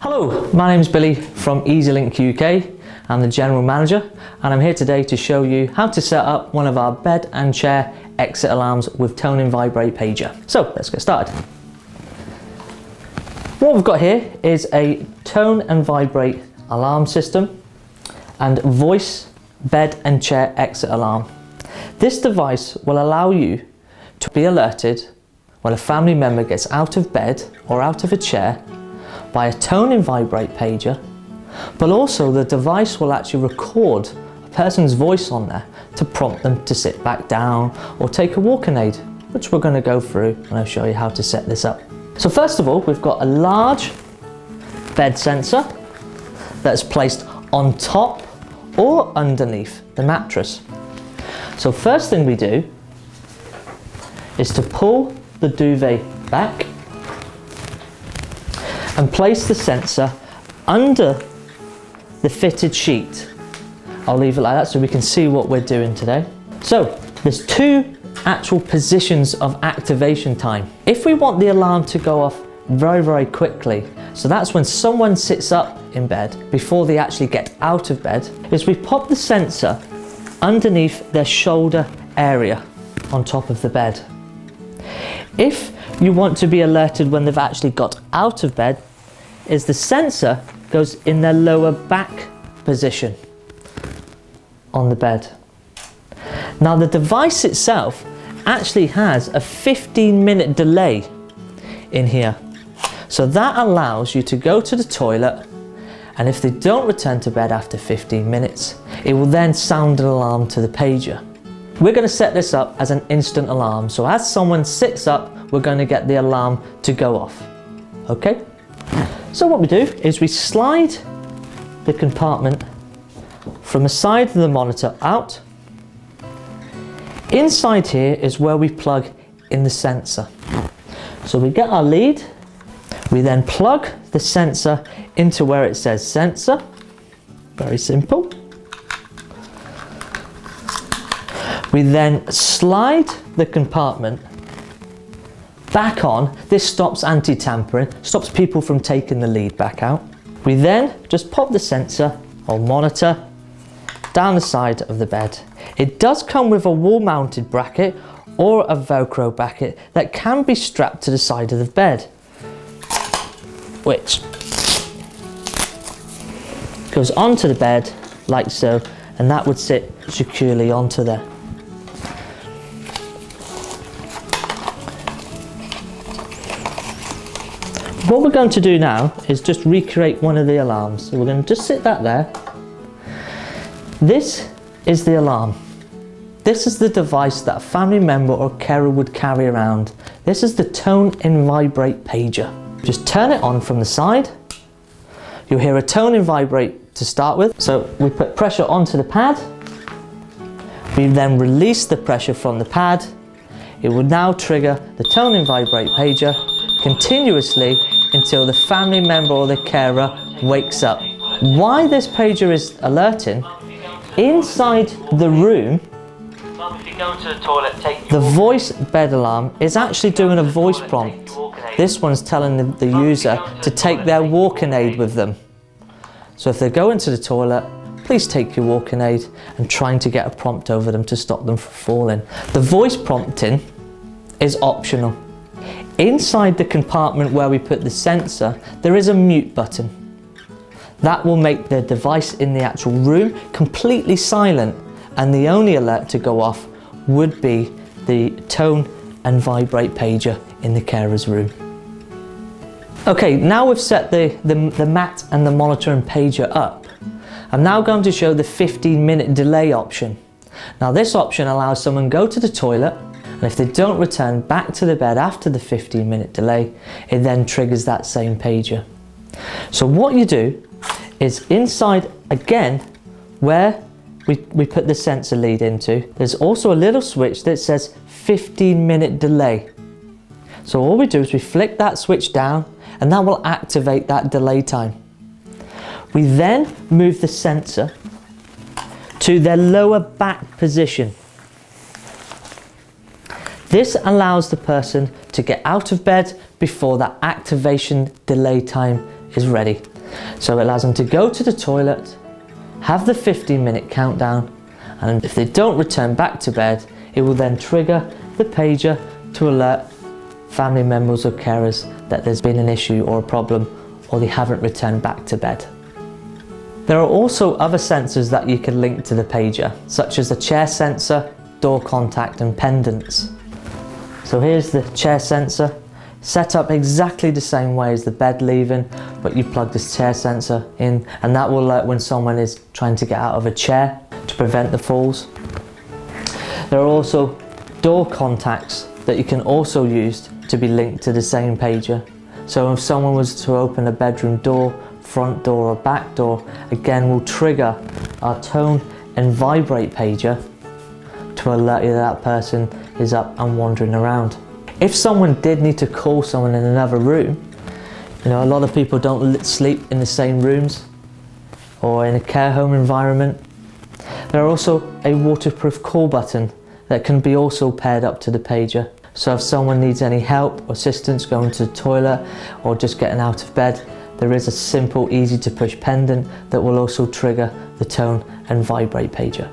Hello, my name is Billy from EasyLink UK. I'm the General Manager and I'm here today to show you how to set up one of our bed and chair exit alarms with Tone and Vibrate pager. So let's get started. What we've got here is a Tone and Vibrate alarm system and voice bed and chair exit alarm. This device will allow you to be alerted when a family member gets out of bed or out of a chair by a Tone and Vibrate pager, but also the device will actually record a person's voice on there to prompt them to sit back down or take a walking aid, which we're going to go through and I'll show you how to set this up. So first of all, we've got a large bed sensor that's placed on top or underneath the mattress. So first thing we do is to pull the duvet back and place the sensor under the fitted sheet. I'll leave it like that so we can see what we're doing today. So there's two actual positions of activation time. If we want the alarm to go off very quickly, so that's when someone sits up in bed before they actually get out of bed, is we pop the sensor underneath their shoulder area on top of the bed. If you want to be alerted when they've actually got out of bed, is the sensor goes in their lower back position on the bed. Now the device itself actually has a 15-minute delay in here. So that allows you to go to the toilet, and if they don't return to bed after 15 minutes, it will then sound an alarm to the pager. We're going to set this up as an instant alarm. So as someone sits up, we're going to get the alarm to go off. Okay? So what we do is we slide the compartment from the side of the monitor out. Inside here is where we plug in the sensor. So we get our lead, we then plug the sensor into where it says sensor. Very simple. We then slide the compartment back on. This stops anti-tampering, stops people from taking the lead back out. We then just pop the sensor or monitor down the side of the bed. It does come with a wall-mounted bracket or a Velcro bracket that can be strapped to the side of the bed, which goes onto the bed like so, and that would sit securely onto there. What we're going to do now is just recreate one of the alarms. So we're going to just sit that there. This is the alarm. This is the device that a family member or carer would carry around. This is the Tone and Vibrate pager. Just turn it on from the side. You'll hear a Tone and Vibrate to start with. So we put pressure onto the pad. We then release the pressure from the pad. It will now trigger the Tone and Vibrate pager continuously until the family member or the carer wakes up. Why this pager is alerting, inside the room, the voice bed alarm is actually doing a voice prompt. This one's telling the user to take their walking aid with them. So if they go into the toilet, please take your walking aid, and trying to get a prompt over them to stop them from falling. The voice prompting is optional. Inside the compartment where we put the sensor, there is a mute button. That will make the device in the actual room completely silent, and the only alert to go off would be the Tone and Vibrate pager in the carer's room. Okay, now we've set the mat and the monitor and pager up. I'm now going to show the 15-minute delay option. Now this option allows someone to go to the toilet, and if they don't return back to the bed after the 15-minute delay, it then triggers that same pager. So what you do is inside again where we put the sensor lead into, there's also a little switch that says 15-minute delay. So all we do is we flick that switch down and that will activate that delay time. We then move the sensor to their lower back position. This allows the person to get out of bed before that activation delay time is ready. So it allows them to go to the toilet, have the 15-minute countdown, and if they don't return back to bed, it will then trigger the pager to alert family members or carers that there's been an issue or a problem, or they haven't returned back to bed. There are also other sensors that you can link to the pager, such as the chair sensor, door contact and pendants. So here's the chair sensor, set up exactly the same way as the bed leaving, but you plug this chair sensor in and that will alert when someone is trying to get out of a chair to prevent the falls. There are also door contacts that you can also use to be linked to the same pager. So if someone was to open a bedroom door, front door or back door, again we'll trigger our tone and vibrate pager to alert you that person is up and wandering around. If someone did need to call someone in another room, you know, a lot of people don't sleep in the same rooms or in a care home environment. There are also a waterproof call button that can be also paired up to the pager. So if someone needs any help or assistance going to the toilet or just getting out of bed, there is a simple, easy to push pendant that will also trigger the tone and vibrate pager.